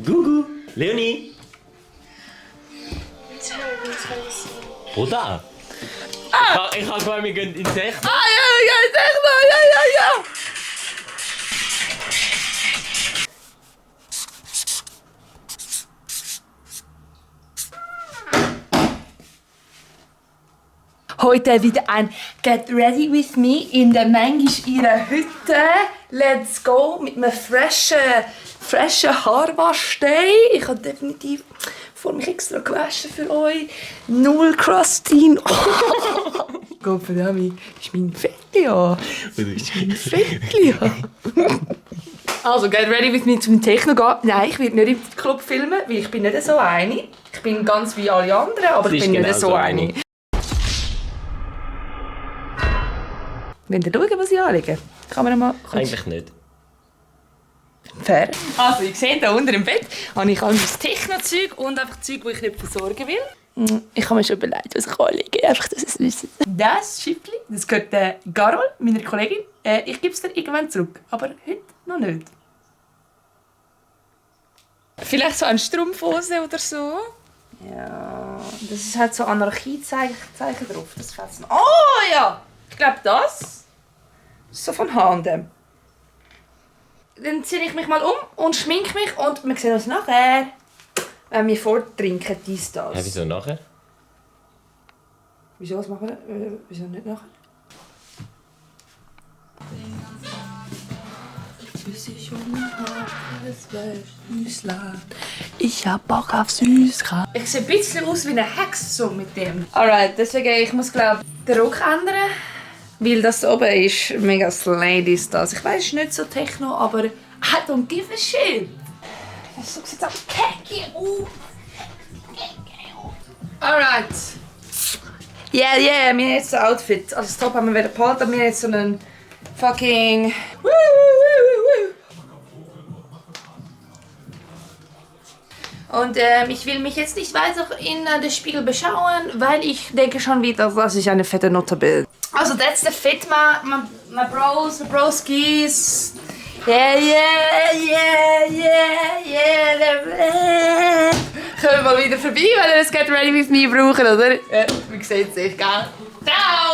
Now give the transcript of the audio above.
Gugu, Leonie. Oder? Ich habe gesagt, wir gehen in Techno. Ja, Techno, ja. Heute wieder ein Get Ready With Me in der manchmal ihrer Hütte. Let's go mit einem freshen Haarwaschday. Ich habe definitiv vor mich extra gewaschen für euch. Null Crustin. Gott verdammt, ist mein Fettli an. Also, Get Ready With Me zum Techno gehen. Nein, ich werde nicht im Club filmen, weil ich bin nicht so eine. Ich bin ganz wie alle anderen, aber ich bin nicht so eine. Wollt ihr schauen, was ich anlege? Kann man mal kurz... Eigentlich nicht. Fair. Also, ihr seht, hier unten im Bett habe ich all mein Techno-Zeug und einfach Zeug, das ich nicht versorgen will. Ich habe mir schon überlegt, was ich anlege. Einfach, dass ihr es wisst. Das Schiffli, das gehört Carol, meiner Kollegin. Ich gebe es dir irgendwann zurück, aber heute noch nicht. Vielleicht so eine Strumpfhose oder so. Ja, das ist halt so Anarchiezeichen drauf. Das fällt noch. Oh ja! Ich glaube das. So von H&M. Dann ziehe ich mich mal um und schminke mich und wir sehen uns nachher, wenn wir vortrinken, dies, das. Ja, wieso nachher? Wieso, was machen wir? Wieso nicht nachher? Ich hab Bock auf Süßkram. Ich sehe ein bisschen aus wie eine Hexe so mit dem. Alright, deswegen ich muss glaube den Rock ändern. Weil das oben ist mega slade ist das. Ich weiß, es ist nicht so Techno, aber I don't give a shit. So sieht es auch kacke aus. Alright. Yeah, wir haben jetzt ein Outfit. Also das Top haben wir wieder behalten, aber wir haben jetzt so einen fucking... Und ich will mich jetzt nicht weiter in den Spiegel beschauen, weil ich denke schon wieder, dass ich eine fette Nutte bin. Also that's the fit, my bros, my broskis. Yeah. Kommen wir mal wieder vorbei, wenn ihr das Get Ready With Me braucht, oder? Wie sieht es sich, gell? Ciao!